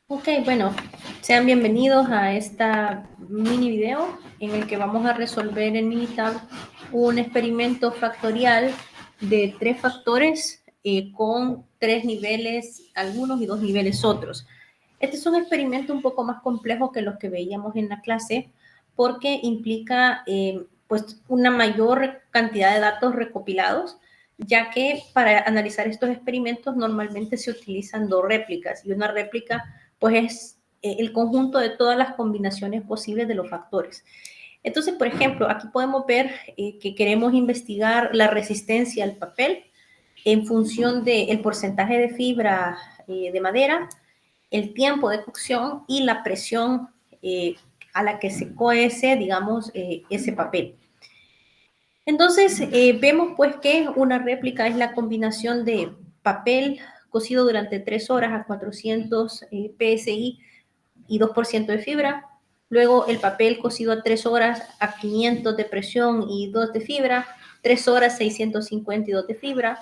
Ok, bueno, sean bienvenidos a esta mini video en el que vamos a resolver en Minitab un experimento factorial de 3 factores con 3 niveles algunos y 2 niveles otros. Este es un experimento un poco más complejo que los que veíamos en la clase porque implica pues una mayor cantidad de datos recopilados, ya que para analizar estos experimentos normalmente se utilizan 2 réplicas y una réplica pues es el conjunto de todas las combinaciones posibles de los factores. Entonces, por ejemplo, aquí podemos ver que queremos investigar la resistencia al papel en función del porcentaje de fibra de madera, el tiempo de cocción y la presión a la que se cuece, digamos, ese papel. Entonces, vemos pues que una réplica es la combinación de papel cocido durante 3 horas a 400 PSI y 2% de fibra. Luego el papel cocido a 3 horas a 500 de presión y 2 de fibra. 3 horas 650 y 2 de fibra.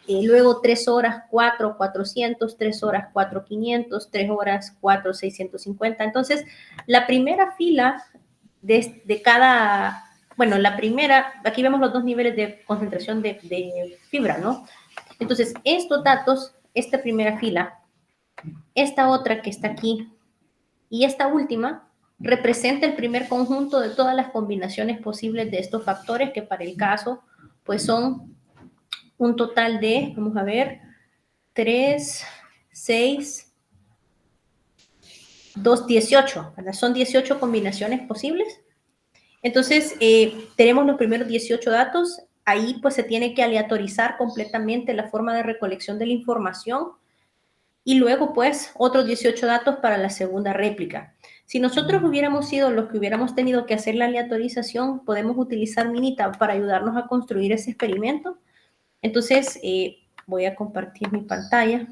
Luego 3 horas 4, 400, 3 horas 4, 500, 3 horas 4, 650. Entonces, la primera fila de cada, bueno, la primera, aquí vemos los 2 niveles de concentración de fibra, ¿no? Entonces, estos datos, esta primera fila, esta otra que está aquí y esta última representa el primer conjunto de todas las combinaciones posibles de estos factores que para el caso pues son un total de, vamos a ver, 3, 6, 2, 18, ¿verdad? Son 18 combinaciones posibles. Entonces, tenemos los primeros 18 datos. Ahí pues se tiene que aleatorizar completamente la forma de recolección de la información y luego pues otros 18 datos para la segunda réplica. Si nosotros hubiéramos sido los que hubiéramos tenido que hacer la aleatorización, podemos utilizar Minitab para ayudarnos a construir ese experimento. Entonces, voy a compartir mi pantalla.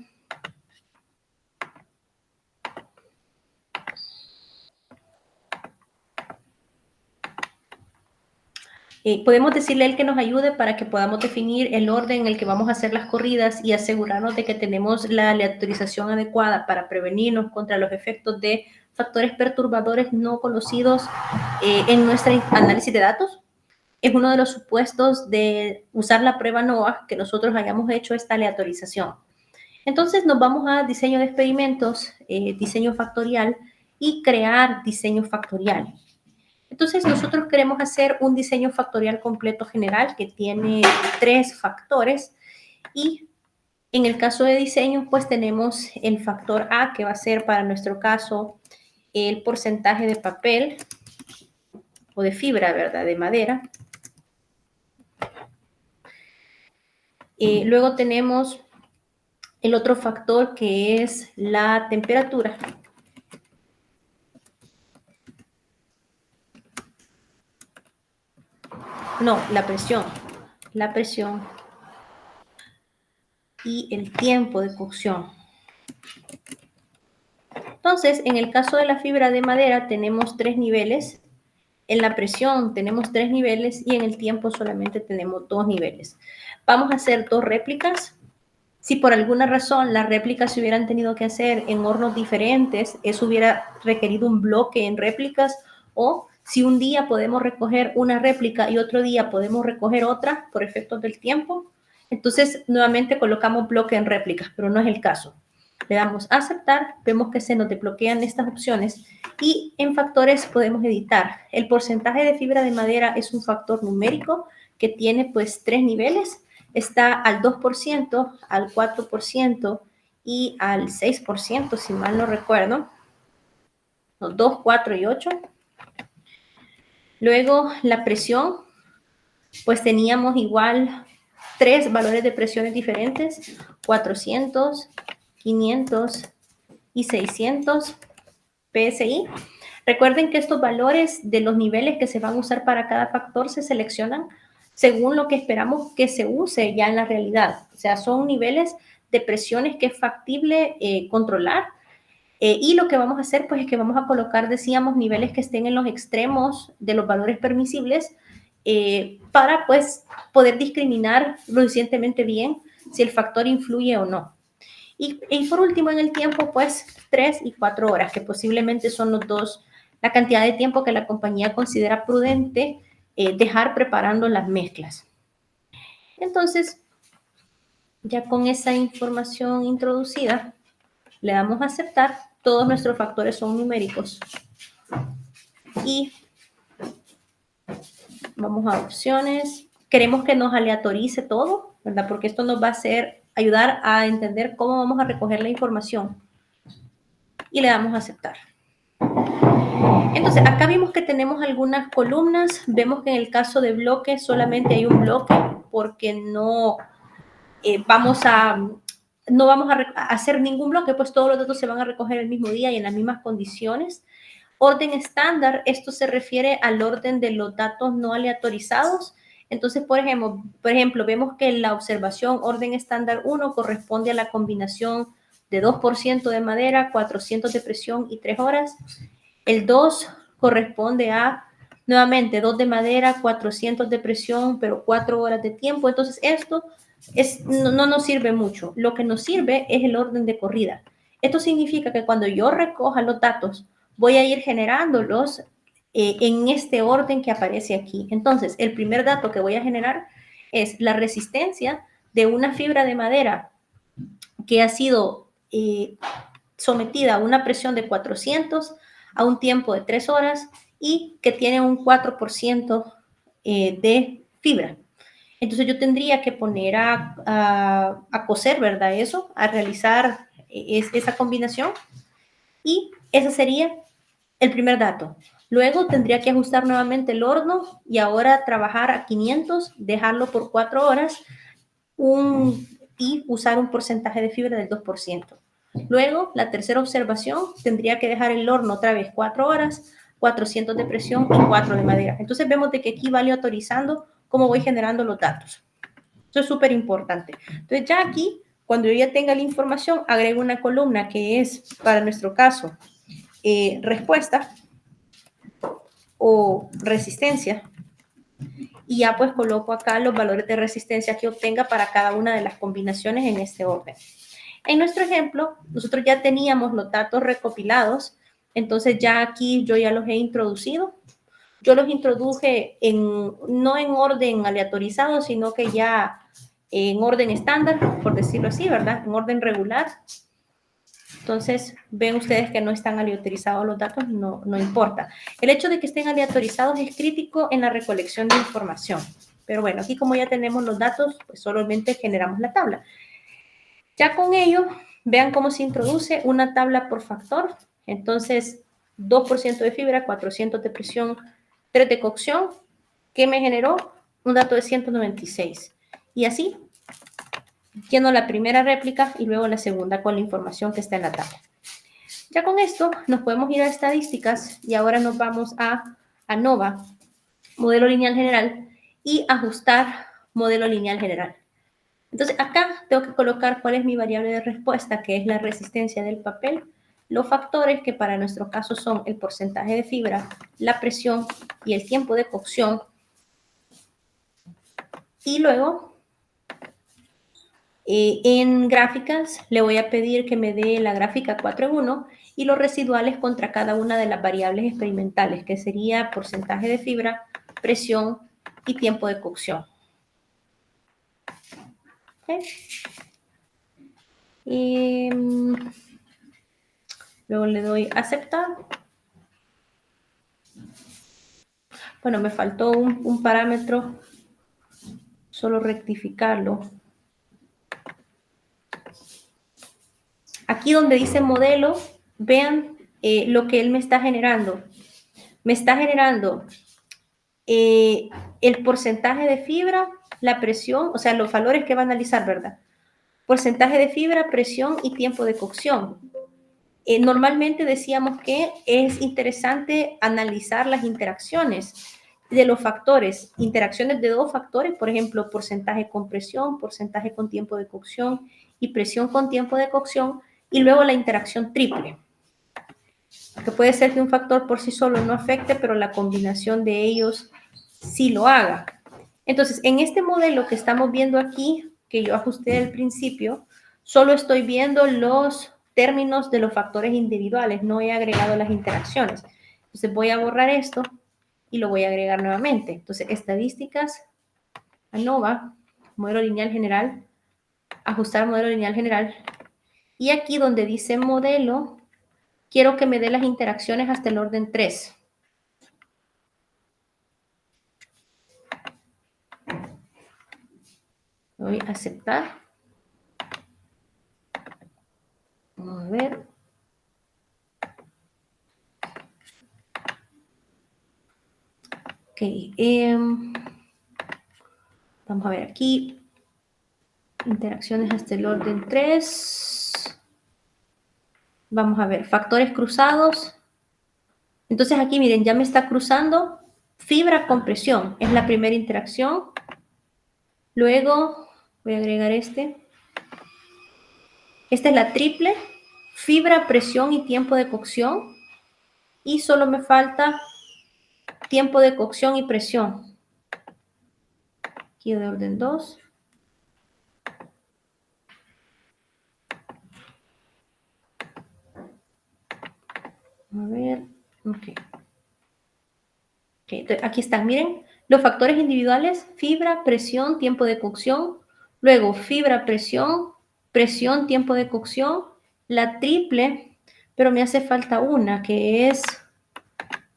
Podemos decirle a él que nos ayude para que podamos definir el orden en el que vamos a hacer las corridas y asegurarnos de que tenemos la aleatorización adecuada para prevenirnos contra los efectos de factores perturbadores no conocidos en nuestro análisis de datos. Es uno de los supuestos de usar la prueba NOAA que nosotros hayamos hecho esta aleatorización. Entonces nos vamos a diseño de experimentos, diseño factorial y crear diseño factorial. Entonces nosotros queremos hacer un diseño factorial completo general que tiene 3 factores y en el caso de diseño pues tenemos el factor A que va a ser para nuestro caso el porcentaje de papel o de fibra, ¿verdad? De madera. Luego tenemos el otro factor que es la temperatura. No, la presión. La presión y el tiempo de cocción. Entonces, en el caso de la fibra de madera tenemos 3 niveles. En la presión tenemos 3 niveles y en el tiempo solamente tenemos 2 niveles. Vamos a hacer 2 réplicas. Si por alguna razón las réplicas se hubieran tenido que hacer en hornos diferentes, eso hubiera requerido un bloque en réplicas, o si un día podemos recoger una réplica y otro día podemos recoger otra por efectos del tiempo, entonces nuevamente colocamos bloque en réplicas, pero no es el caso. Le damos a aceptar, vemos que se nos desbloquean estas opciones y en factores podemos editar. El porcentaje de fibra de madera es un factor numérico que tiene pues 3 niveles. Está al 2%, al 4% y al 6%, si mal no recuerdo. 2, 4 y 8. Luego la presión, pues teníamos igual 3 valores de presiones diferentes, 400, 500 y 600 PSI. Recuerden que estos valores de los niveles que se van a usar para cada factor se seleccionan según lo que esperamos que se use ya en la realidad. O sea, son niveles de presiones que es factible controlar. Y lo que vamos a hacer, pues, es que vamos a colocar, decíamos, niveles que estén en los extremos de los valores permisibles para, pues, poder discriminar lo suficientemente bien si el factor influye o no. Y por último, en el tiempo, pues 3 y 4 horas, que posiblemente son los dos, la cantidad de tiempo que la compañía considera prudente dejar preparando las mezclas. Entonces, ya con esa información introducida, le damos a aceptar. Todos nuestros factores son numéricos. Y vamos a opciones. Queremos que nos aleatorice todo, ¿verdad? Porque esto nos va a ayudar a entender cómo vamos a recoger la información. Y le damos a aceptar. Entonces, acá vimos que tenemos algunas columnas. Vemos que en el caso de bloque solamente hay un bloque porque no vamos a hacer ningún bloque, pues todos los datos se van a recoger el mismo día y en las mismas condiciones. Orden estándar, esto se refiere al orden de los datos no aleatorizados. Entonces, por ejemplo, vemos que la observación orden estándar 1 corresponde a la combinación de 2% de madera, 400 de presión y 3 horas. El 2 corresponde a, nuevamente, 2 de madera, 400 de presión, pero 4 horas de tiempo. Entonces, esto no nos sirve mucho. Lo que nos sirve es el orden de corrida. Esto significa que cuando yo recoja los datos, voy a ir generándolos en este orden que aparece aquí. Entonces, el primer dato que voy a generar es la resistencia de una fibra de madera que ha sido sometida a una presión de 400 a un tiempo de 3 horas y que tiene un 4% de fibra. Entonces yo tendría que poner a cocer, ¿verdad? Eso, a realizar esa combinación y ese sería el primer dato. Luego tendría que ajustar nuevamente el horno y ahora trabajar a 500, dejarlo por 4 horas y usar un porcentaje de fibra del 2%. Luego, la tercera observación, tendría que dejar el horno otra vez 4 horas, 400 de presión y 4 de madera. Entonces vemos de que aquí va aleatorizando cómo voy generando los datos. Eso es súper importante. Entonces ya aquí, cuando yo ya tenga la información, agrego una columna que es, para nuestro caso, respuesta o resistencia. Y ya pues coloco acá los valores de resistencia que obtenga para cada una de las combinaciones en este orden. En nuestro ejemplo, nosotros ya teníamos los datos recopilados, entonces ya aquí yo ya los he introducido. Yo los introduje no en orden aleatorizado, sino que ya en orden estándar, por decirlo así, ¿verdad? En orden regular. Entonces, ven ustedes que no están aleatorizados los datos, no importa. El hecho de que estén aleatorizados es crítico en la recolección de información. Pero bueno, aquí como ya tenemos los datos, pues solamente generamos la tabla. Ya con ello, vean cómo se introduce una tabla por factor. Entonces, 2% de fibra, 400 de presión, 3 de cocción, que me generó un dato de 196. Y así, lleno la primera réplica y luego la segunda con la información que está en la tabla. Ya con esto nos podemos ir a estadísticas y ahora nos vamos a ANOVA, modelo lineal general, y ajustar modelo lineal general. Entonces acá tengo que colocar cuál es mi variable de respuesta, que es la resistencia del papel, los factores que para nuestro caso son el porcentaje de fibra, la presión y el tiempo de cocción. Y luego en gráficas le voy a pedir que me dé la gráfica 4 en 1 y los residuales contra cada una de las variables experimentales, que sería porcentaje de fibra, presión y tiempo de cocción. ¿Okay? Y luego le doy aceptar. Bueno, me faltó un parámetro, solo rectificarlo. Aquí donde dice modelo, vean lo que él me está generando. Me está generando el porcentaje de fibra, la presión, o sea, los valores que va a analizar, ¿verdad? Porcentaje de fibra, presión y tiempo de cocción. Normalmente decíamos que es interesante analizar las interacciones de los factores, interacciones de dos factores, por ejemplo, porcentaje con presión, porcentaje con tiempo de cocción y presión con tiempo de cocción, y luego la interacción triple, que puede ser que un factor por sí solo no afecte, pero la combinación de ellos sí lo haga. Entonces, en este modelo que estamos viendo aquí, que yo ajusté al principio, Solo estoy viendo los términos de los factores individuales, no he agregado las interacciones. Entonces voy a borrar esto y lo voy a agregar nuevamente. Entonces, estadísticas, ANOVA, modelo lineal general, ajustar modelo lineal general. Y aquí donde dice modelo, quiero que me dé las interacciones hasta el orden 3. Voy a aceptar. Vamos a ver. Ok. Vamos a ver aquí. Interacciones hasta el orden 3. Vamos a ver. Factores cruzados. Entonces aquí, miren, ya me está cruzando fibra con presión. Es la primera interacción. Luego voy a agregar este. Esta es la triple. Fibra, presión y tiempo de cocción. Y solo me falta tiempo de cocción y presión. Aquí de orden 2. A ver, ok. Entonces, aquí están, miren, los factores individuales, fibra, presión, tiempo de cocción. Luego, fibra, presión, tiempo de cocción. La triple, pero me hace falta una, que es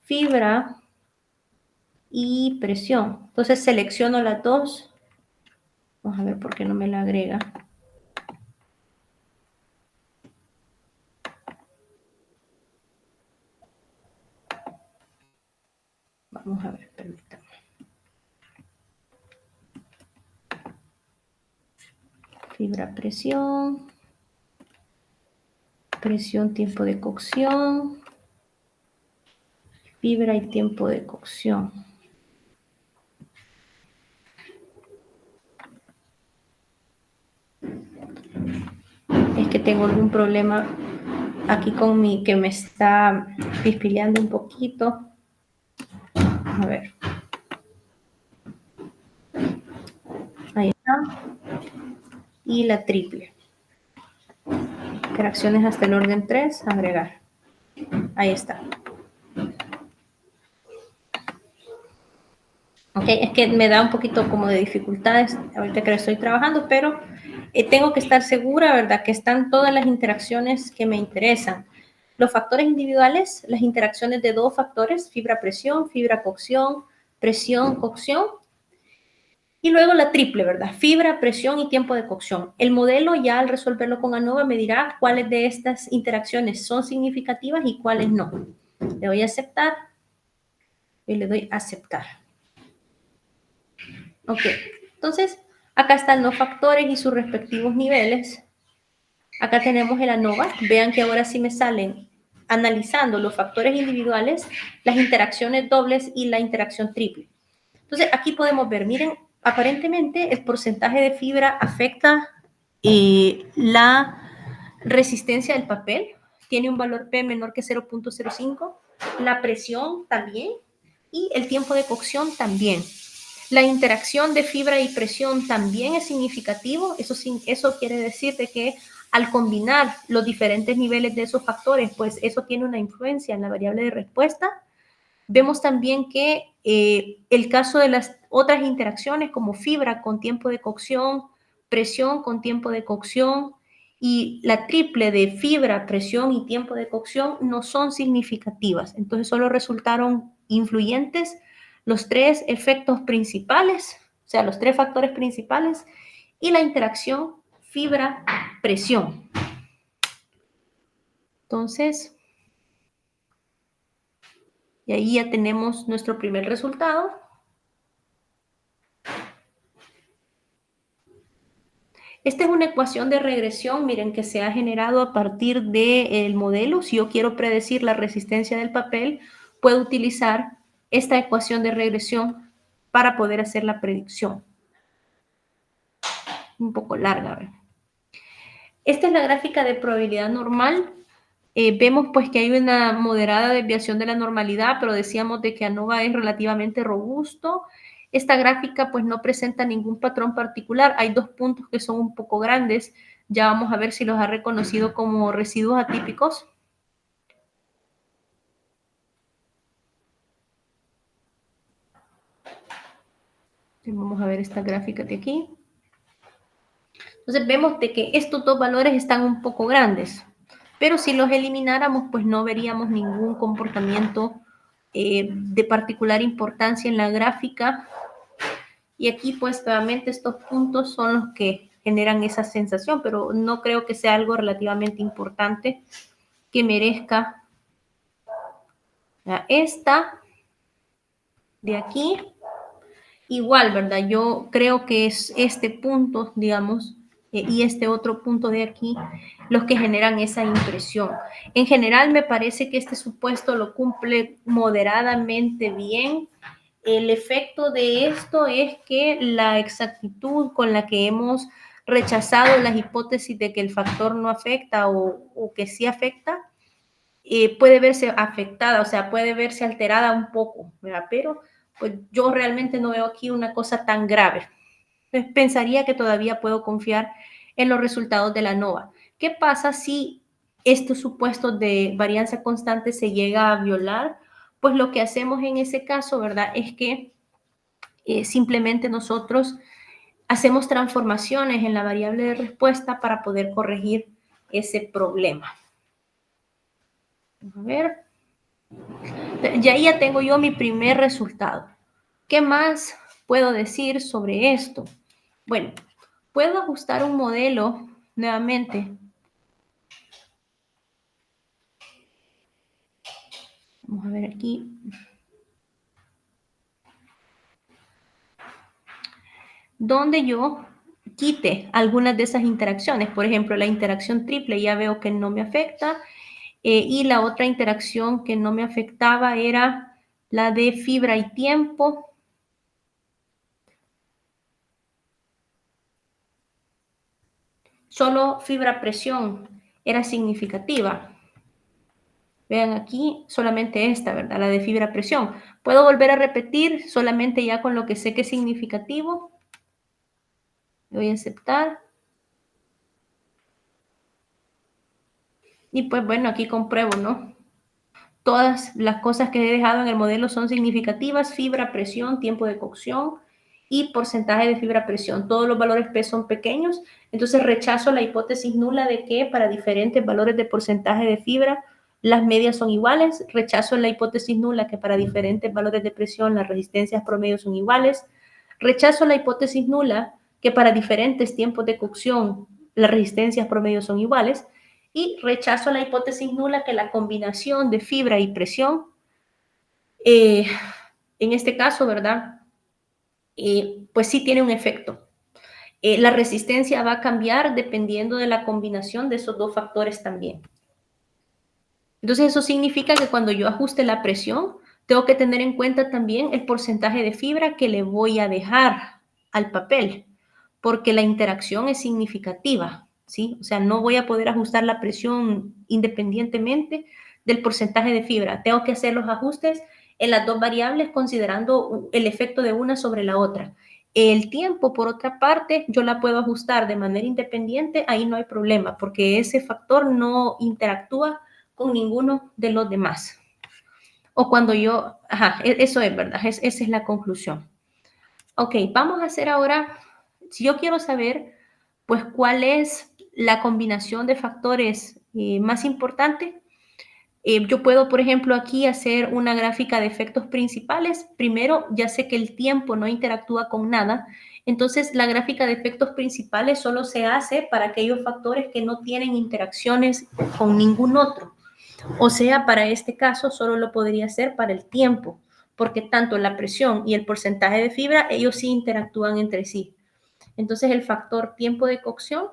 fibra y presión. Entonces, selecciono las dos. Vamos a ver por qué no me la agrega. Vamos a ver, permítanme. Fibra, presión, tiempo de cocción, fibra y tiempo de cocción. Es que tengo algún problema aquí con mi, que me está pispileando un poquito. A ver. Ahí está. Y la triple. Interacciones hasta el orden 3, agregar. Ahí está. Ok, es que me da un poquito como de dificultades ahorita que estoy trabajando, pero tengo que estar segura, ¿verdad? Que están todas las interacciones que me interesan. Los factores individuales, las interacciones de dos factores, fibra-presión, fibra-cocción, presión-cocción. Y luego la triple, ¿verdad? Fibra, presión y tiempo de cocción. El modelo ya al resolverlo con ANOVA me dirá cuáles de estas interacciones son significativas y cuáles no. Le doy a aceptar y le doy a aceptar. Ok, entonces acá están los factores y sus respectivos niveles. Acá tenemos el ANOVA. Vean que ahora sí me salen analizando los factores individuales, las interacciones dobles y la interacción triple. Entonces aquí podemos ver, miren, aparentemente el porcentaje de fibra afecta la resistencia del papel. Tiene un valor P menor que 0.05. La presión también y el tiempo de cocción también. La interacción de fibra y presión también es significativo. Eso quiere decir de que al combinar los diferentes niveles de esos factores, pues eso tiene una influencia en la variable de respuesta. Vemos también que el caso de las otras interacciones como fibra con tiempo de cocción, presión con tiempo de cocción y la triple de fibra, presión y tiempo de cocción no son significativas. Entonces solo resultaron influyentes los tres efectos principales, o sea, los tres factores principales y la interacción fibra-presión. Entonces, y ahí ya tenemos nuestro primer resultado. Esta es una ecuación de regresión, miren, que se ha generado a partir del modelo. Si yo quiero predecir la resistencia del papel, puedo utilizar esta ecuación de regresión para poder hacer la predicción. Un poco larga, ¿verdad? Esta es la gráfica de probabilidad normal. Vemos pues que hay una moderada desviación de la normalidad, pero decíamos de que ANOVA es relativamente robusto. Esta gráfica pues no presenta ningún patrón particular. Hay dos puntos que son un poco grandes. Ya vamos a ver si los ha reconocido como residuos atípicos. Vamos a ver esta gráfica de aquí. Entonces vemos de que estos dos valores están un poco grandes, pero si los elimináramos, pues no veríamos ningún comportamiento de particular importancia en la gráfica. Y aquí, pues, nuevamente estos puntos son los que generan esa sensación, pero no creo que sea algo relativamente importante que merezca esta de aquí. Igual, ¿verdad? Yo creo que es este punto, digamos, y este otro punto de aquí, los que generan esa impresión. En general, me parece que este supuesto lo cumple moderadamente bien. El efecto de esto es que la exactitud con la que hemos rechazado las hipótesis de que el factor no afecta o que sí afecta, puede verse afectada, o sea, puede verse alterada un poco, ¿verdad? Pero pues yo realmente no veo aquí una cosa tan grave. Entonces, pensaría que todavía puedo confiar en los resultados de la NOVA. ¿Qué pasa si estos supuestos de varianza constante se llega a violar? Pues lo que hacemos en ese caso, ¿verdad? Es que simplemente nosotros hacemos transformaciones en la variable de respuesta para poder corregir ese problema. Vamos a ver. Ya tengo yo mi primer resultado. ¿Qué más puedo decir sobre esto? Bueno, puedo ajustar un modelo nuevamente. Vamos a ver aquí. Donde yo quite algunas de esas interacciones. Por ejemplo, la interacción triple ya veo que no me afecta. Y la otra interacción que no me afectaba era la de fibra y tiempo. Solo fibra-presión era significativa. Vean aquí solamente esta, ¿verdad? La de fibra-presión. Puedo volver a repetir solamente ya con lo que sé que es significativo. Voy a aceptar. Y pues bueno, aquí compruebo, ¿no? Todas las cosas que he dejado en el modelo son significativas: fibra, presión, tiempo de cocción y porcentaje de fibra, presión. Todos los valores P son pequeños, entonces rechazo la hipótesis nula de que para diferentes valores de porcentaje de fibra las medias son iguales. Rechazo la hipótesis nula que para diferentes valores de presión las resistencias promedio son iguales. Rechazo la hipótesis nula que para diferentes tiempos de cocción las resistencias promedio son iguales. Y rechazo la hipótesis nula que la combinación de fibra y presión, en este caso, ¿verdad? Pues sí tiene un efecto. La resistencia va a cambiar dependiendo de la combinación de esos dos factores también. Entonces eso significa que cuando yo ajuste la presión, tengo que tener en cuenta también el porcentaje de fibra que le voy a dejar al papel, porque la interacción es significativa, ¿sí? O sea, no voy a poder ajustar la presión independientemente del porcentaje de fibra. Tengo que hacer los ajustes en las dos variables considerando el efecto de una sobre la otra. El tiempo, por otra parte, yo la puedo ajustar de manera independiente, ahí no hay problema, porque ese factor no interactúa con ninguno de los demás. O cuando yo, eso es verdad, esa es la conclusión. Ok, vamos a hacer ahora, si yo quiero saber, pues, cuál es la combinación de factores más importante, yo puedo, por ejemplo, aquí hacer una gráfica de efectos principales. Primero, ya sé que el tiempo no interactúa con nada, entonces la gráfica de efectos principales solo se hace para aquellos factores que no tienen interacciones con ningún otro. O sea, para este caso solo lo podría hacer para el tiempo, porque tanto la presión y el porcentaje de fibra, ellos sí interactúan entre sí. Entonces el factor tiempo de cocción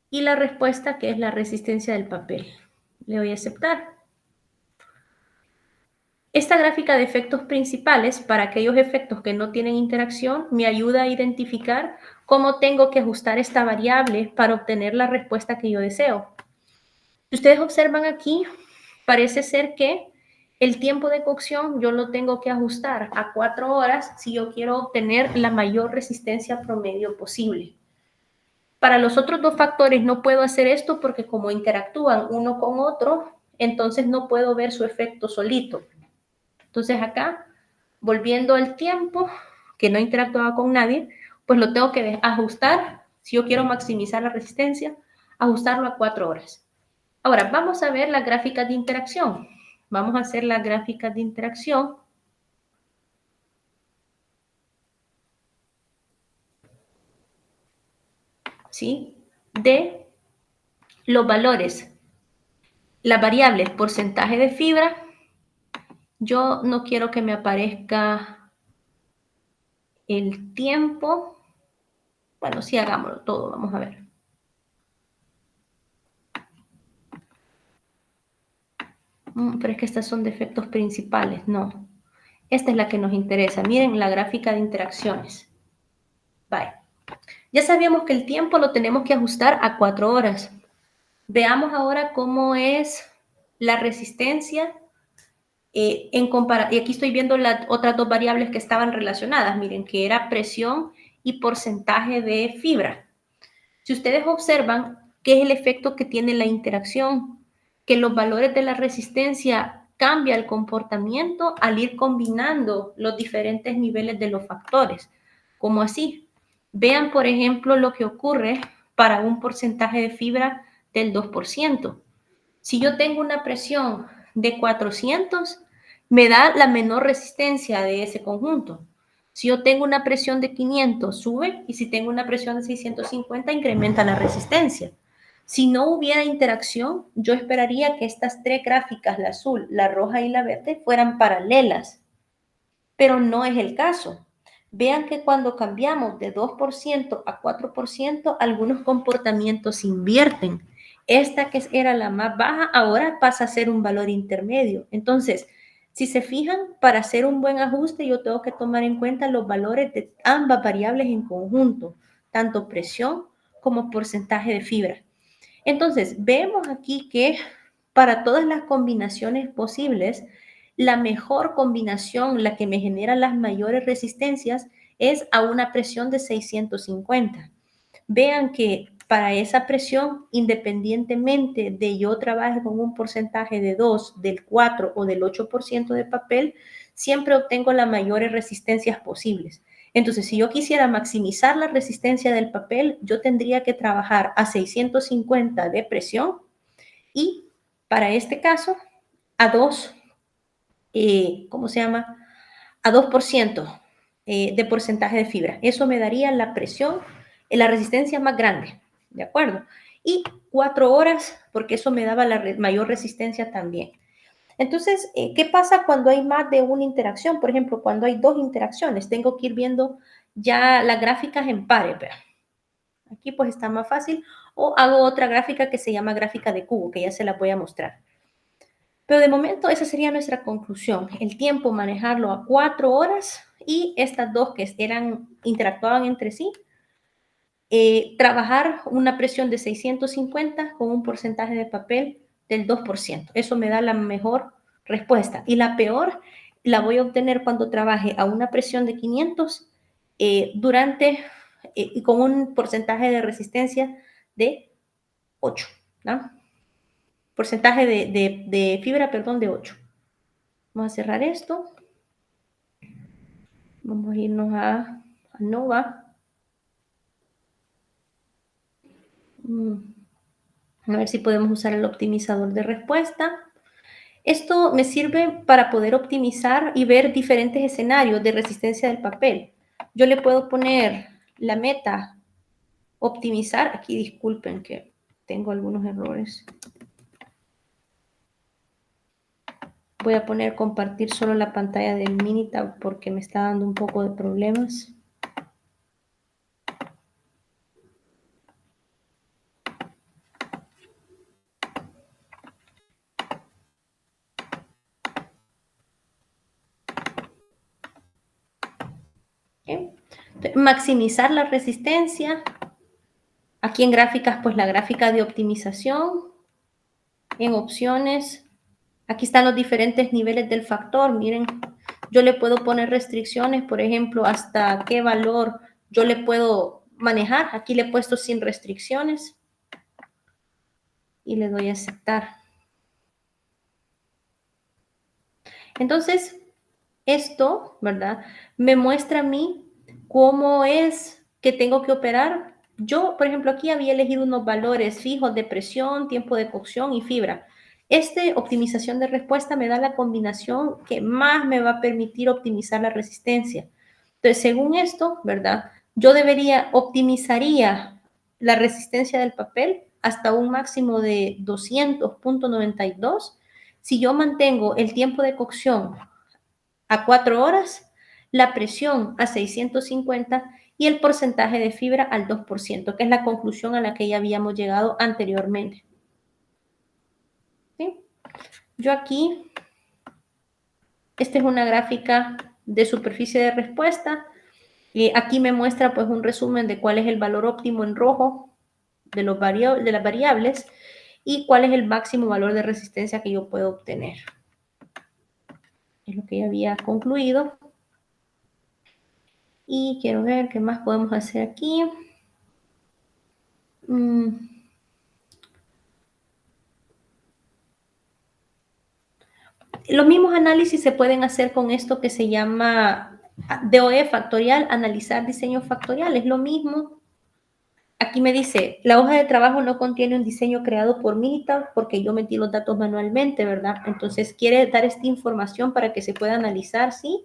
y la respuesta, que es la resistencia del papel. Le voy a aceptar. Esta gráfica de efectos principales, para aquellos efectos que no tienen interacción, me ayuda a identificar cómo tengo que ajustar esta variable para obtener la respuesta que yo deseo. Si ustedes observan aquí, parece ser que El tiempo de cocción yo lo tengo que ajustar a 4 horas si yo quiero obtener la mayor resistencia promedio posible. Para los otros dos factores no puedo hacer esto porque como interactúan uno con otro, entonces no puedo ver su efecto solito. Entonces acá, volviendo al tiempo, que no interactuaba con nadie, pues lo tengo que ajustar. Si yo quiero maximizar la resistencia, ajustarlo a 4 horas. Ahora, vamos a ver las gráficas de interacción. Vamos a hacer las gráficas de interacción. ¿Sí? De los valores, las variables, porcentaje de fibra. Yo no quiero que me aparezca el tiempo. Bueno, sí, hagámoslo todo, vamos a ver. Pero es que estas son defectos principales, no. Esta es la que nos interesa. Miren la gráfica de interacciones. Vale. Ya sabíamos que el tiempo lo tenemos que ajustar a 4 horas. Veamos ahora cómo es la resistencia y aquí estoy viendo las otras dos variables que estaban relacionadas. Miren, que era presión y porcentaje de fibra. Si ustedes observan, ¿qué es el efecto que tiene la interacción? Que los valores de la resistencia cambia el comportamiento al ir combinando los diferentes niveles de los factores. ¿Cómo así? Vean, por ejemplo, lo que ocurre para un porcentaje de fibra del 2%. Si yo tengo una presión de 400, me da la menor resistencia de ese conjunto. Si yo tengo una presión de 500, sube, y si tengo una presión de 650, incrementa la resistencia. Si no hubiera interacción, yo esperaría que estas tres gráficas, la azul, la roja y la verde, fueran paralelas, pero no es el caso. Vean que cuando cambiamos de 2% a 4%, algunos comportamientos se invierten. Esta que era la más baja, ahora pasa a ser un valor intermedio. Entonces, si se fijan, para hacer un buen ajuste, yo tengo que tomar en cuenta los valores de ambas variables en conjunto, tanto presión como porcentaje de fibra. Entonces, vemos aquí que para todas las combinaciones posibles, la mejor combinación, la que me genera las mayores resistencias, es a una presión de 650. Vean que para esa presión, independientemente de yo trabaje con un porcentaje de 2, del 4 o del 8% de papel, siempre obtengo las mayores resistencias posibles. Entonces, si yo quisiera maximizar la resistencia del papel, yo tendría que trabajar a 650 de presión y para este caso a 2, ¿cómo se llama? A 2% de porcentaje de fibra. Eso me daría la presión, la resistencia más grande, ¿de acuerdo? Y 4 horas, porque eso me daba la mayor resistencia también. Entonces, ¿qué pasa cuando hay más de una interacción? Por ejemplo, cuando hay dos interacciones, tengo que ir viendo ya las gráficas en pares, ¿verdad? Aquí pues está más fácil. O hago otra gráfica que se llama gráfica de cubo, que ya se la voy a mostrar. Pero de momento esa sería nuestra conclusión. El tiempo manejarlo a 4 horas y estas dos que interactuaban entre sí, trabajar una presión de 650 con un porcentaje de papel del 2%. Eso me da la mejor respuesta. Y la peor la voy a obtener cuando trabaje a una presión de 500 y con un porcentaje de resistencia de 8, ¿no? Porcentaje de fibra, perdón, de 8. Vamos a cerrar esto. Vamos a irnos a Nova. A ver si podemos usar el optimizador de respuesta. Esto me sirve para poder optimizar y ver diferentes escenarios de resistencia del papel. Yo le puedo poner la meta, optimizar. Aquí disculpen que tengo algunos errores. Voy a poner compartir solo la pantalla del Minitab porque me está dando un poco de problemas. ¿Okay? Maximizar la resistencia. Aquí en gráficas, pues la gráfica de optimización. En opciones, Aquí están los diferentes niveles del factor. Miren, yo le puedo poner restricciones, por ejemplo, hasta qué valor yo le puedo manejar. Aquí le he puesto sin restricciones y le doy a aceptar. Entonces, esto, ¿verdad? Me muestra a mí cómo es que tengo que operar. Yo, por ejemplo, aquí había elegido unos valores fijos de presión, tiempo de cocción y fibra. Optimización de respuesta me da la combinación que más me va a permitir optimizar la resistencia. Entonces, según esto, ¿verdad? Yo optimizaría la resistencia del papel hasta un máximo de 200.92. Si yo mantengo el tiempo de cocción a 4 horas, la presión a 650 y el porcentaje de fibra al 2%, que es la conclusión a la que ya habíamos llegado anteriormente. ¿Sí? Yo aquí, esta es una gráfica de superficie de respuesta. Aquí me muestra pues un resumen de cuál es el valor óptimo en rojo de las variables y cuál es el máximo valor de resistencia que yo puedo obtener. Es lo que ya había concluido. Y quiero ver qué más podemos hacer aquí. Los mismos análisis se pueden hacer con esto que se llama DOE factorial, analizar diseño factorial. Es lo mismo. Aquí me dice, la hoja de trabajo no contiene un diseño creado por Minitab porque yo metí los datos manualmente, ¿verdad? Entonces quiere dar esta información para que se pueda analizar, ¿sí?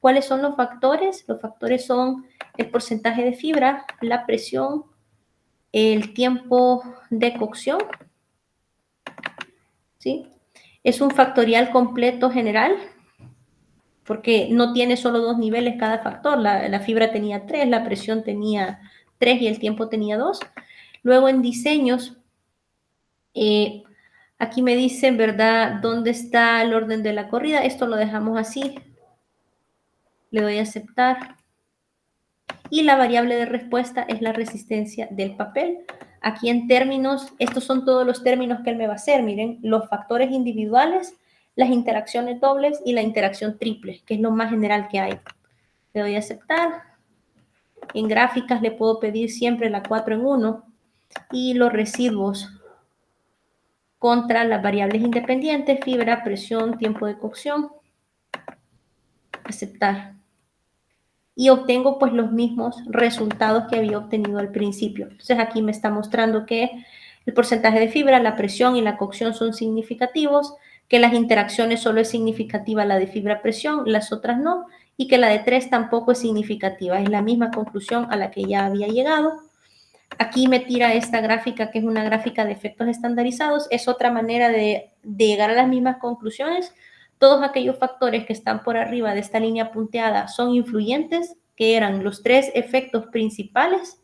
¿Cuáles son los factores? Los factores son el porcentaje de fibra, la presión, el tiempo de cocción, ¿sí? Es un factorial completo general porque no tiene solo 2 niveles cada factor. La fibra tenía 3, la presión tenía 3 y el tiempo tenía 2. Luego en diseños, aquí me dicen, ¿verdad?, dónde está el orden de la corrida. Esto lo dejamos así. Le doy a aceptar. Y la variable de respuesta es la resistencia del papel. Aquí en términos, estos son todos los términos que él me va a hacer. Miren, los factores individuales, las interacciones dobles y la interacción triple, que es lo más general que hay. Le doy a aceptar. En gráficas le puedo pedir siempre la 4 en 1 y los residuos contra las variables independientes, fibra, presión, tiempo de cocción. Aceptar. Y obtengo pues los mismos resultados que había obtenido al principio. Entonces aquí me está mostrando que el porcentaje de fibra, la presión y la cocción son significativos, que las interacciones solo es significativa la de fibra-presión, las otras no, y que la de 3 tampoco es significativa. Es la misma conclusión a la que ya había llegado. Aquí me tira esta gráfica, que es una gráfica de efectos estandarizados. Es otra manera de llegar a las mismas conclusiones. Todos aquellos factores que están por arriba de esta línea punteada son influyentes, que eran los 3 efectos principales,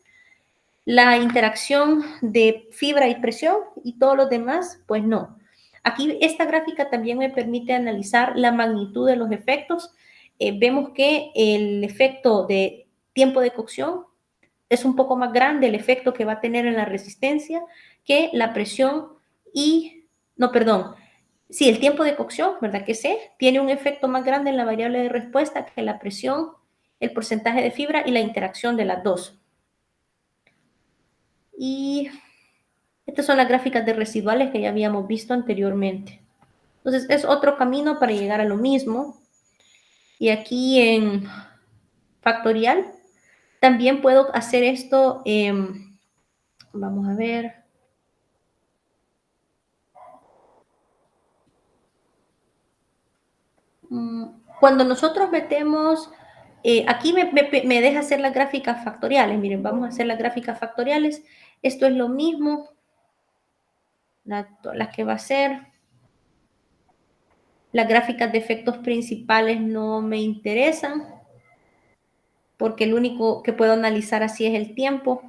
la interacción de fibra y presión, y todos los demás, pues no. Aquí esta gráfica también me permite analizar la magnitud de los efectos. Vemos que el efecto de tiempo de cocción es un poco más grande el efecto que va a tener en la resistencia que la presión no, perdón, sí, el tiempo de cocción, ¿verdad que sí? Tiene un efecto más grande en la variable de respuesta que la presión, el porcentaje de fibra y la interacción de las dos. Y estas son las gráficas de residuales que ya habíamos visto anteriormente. Entonces, es otro camino para llegar a lo mismo. Y aquí en factorial, también puedo hacer esto, vamos a ver. Cuando nosotros metemos, aquí me deja hacer las gráficas factoriales. Miren, vamos a hacer las gráficas factoriales. Esto es lo mismo, las que va a ser. Las gráficas de efectos principales no me interesan, porque el único que puedo analizar así es el tiempo.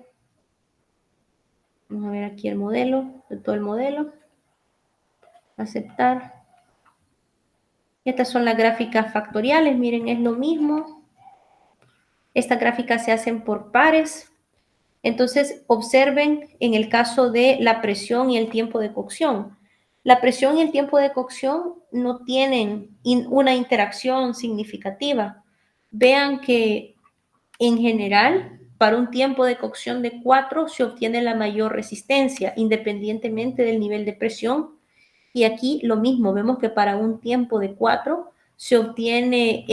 Vamos a ver aquí el modelo, de todo el modelo. Aceptar. Estas son las gráficas factoriales. Miren, es lo mismo. Estas gráficas se hacen por pares. Entonces, observen en el caso de la presión y el tiempo de cocción. La presión y el tiempo de cocción no tienen una interacción significativa. Vean que en general, para un tiempo de cocción de 4 se obtiene la mayor resistencia, independientemente del nivel de presión. Y aquí lo mismo, vemos que para un tiempo de 4 se obtiene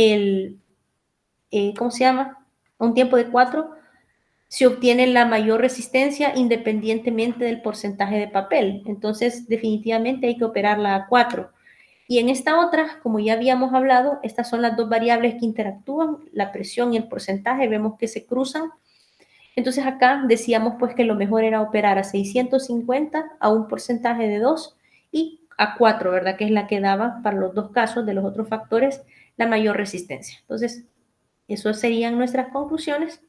¿cómo se llama? Un tiempo de 4 se obtiene la mayor resistencia independientemente del porcentaje de papel. Entonces, definitivamente hay que operarla a 4. Y en esta otra, como ya habíamos hablado, estas son las dos variables que interactúan, la presión y el porcentaje, vemos que se cruzan. Entonces acá decíamos pues que lo mejor era operar a 650 a un porcentaje de 2 y a 4, ¿verdad? Que es la que daba para los dos casos de los otros factores la mayor resistencia. Entonces, eso serían nuestras conclusiones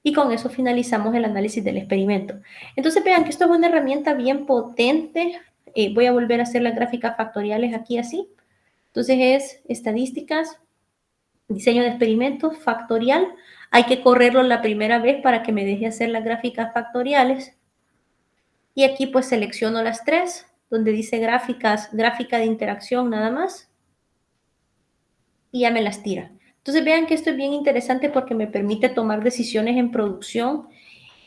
y con eso finalizamos el análisis del experimento. Entonces vean que esto es una herramienta bien potente. Voy a volver a hacer las gráficas factoriales aquí así. Entonces es estadísticas, diseño de experimentos, factorial. Hay que correrlo la primera vez para que me deje hacer las gráficas factoriales. Y aquí pues selecciono las tres, donde dice gráficas, gráfica de interacción nada más. Y ya me las tira. Entonces vean que esto es bien interesante porque me permite tomar decisiones en producción.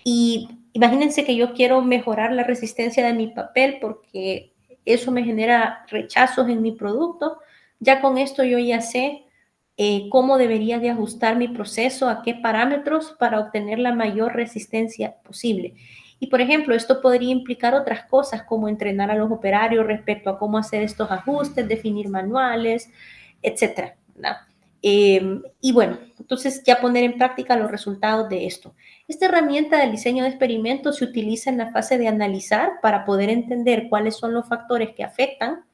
Y imagínense que yo quiero mejorar la resistencia de mi papel porque eso me genera rechazos en mi producto. Ya con esto yo ya sé cómo debería de ajustar mi proceso, a qué parámetros para obtener la mayor resistencia posible. Y por ejemplo, esto podría implicar otras cosas como entrenar a los operarios respecto a cómo hacer estos ajustes, definir manuales, etcétera, ¿verdad? Y bueno, entonces ya poner en práctica los resultados de esto. Esta herramienta del diseño de experimentos se utiliza en la fase de analizar para poder entender cuáles son los factores que afectan,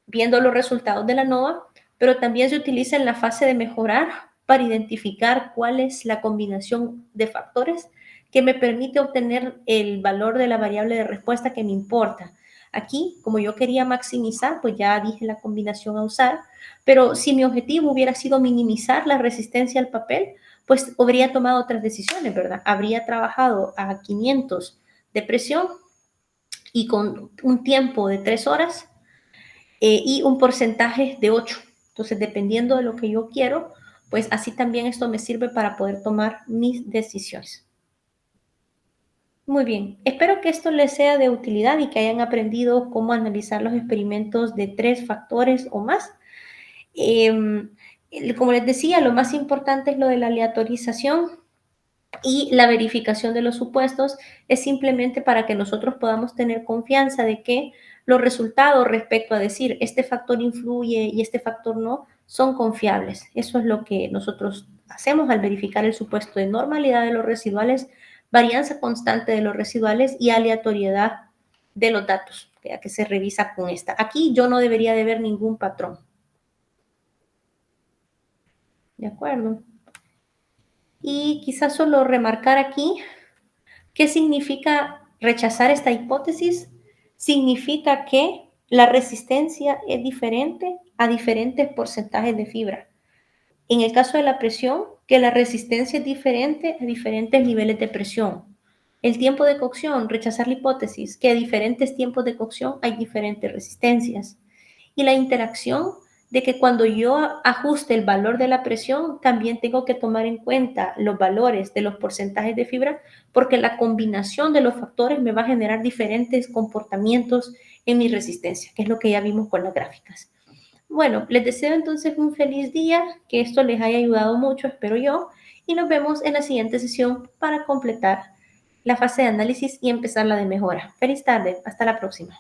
viendo los resultados de la NOVA, pero también se utiliza en la fase de mejorar para identificar cuál es la combinación de factores que me permite obtener el valor de la variable de respuesta que me importa. Aquí, como yo quería maximizar, pues ya dije la combinación a usar, pero si mi objetivo hubiera sido minimizar la resistencia al papel, pues habría tomado otras decisiones, ¿verdad? Habría trabajado a 500 de presión y con un tiempo de 3 horas y un porcentaje de 8. Entonces, dependiendo de lo que yo quiero, pues así también esto me sirve para poder tomar mis decisiones. Muy bien, espero que esto les sea de utilidad y que hayan aprendido cómo analizar los experimentos de 3 factores o más. Como les decía, lo más importante es lo de la aleatorización y la verificación de los supuestos es simplemente para que nosotros podamos tener confianza de que los resultados respecto a decir este factor influye y este factor no son confiables. Eso es lo que nosotros hacemos al verificar el supuesto de normalidad de los residuales, varianza constante de los residuales y aleatoriedad de los datos, que se revisa con esta. Aquí yo no debería de ver ningún patrón. ¿De acuerdo? Y quizás solo remarcar aquí ¿qué significa rechazar esta hipótesis? Significa que la resistencia es diferente a diferentes porcentajes de fibra. En el caso de la presión, que la resistencia es diferente a diferentes niveles de presión. El tiempo de cocción, rechazar la hipótesis, que a diferentes tiempos de cocción hay diferentes resistencias. Y la interacción de que cuando yo ajuste el valor de la presión, también tengo que tomar en cuenta los valores de los porcentajes de fibra, porque la combinación de los factores me va a generar diferentes comportamientos en mi resistencia, que es lo que ya vimos con las gráficas. Bueno, les deseo entonces un feliz día, que esto les haya ayudado mucho, espero yo, y nos vemos en la siguiente sesión para completar la fase de análisis y empezar la de mejora. Feliz tarde, hasta la próxima.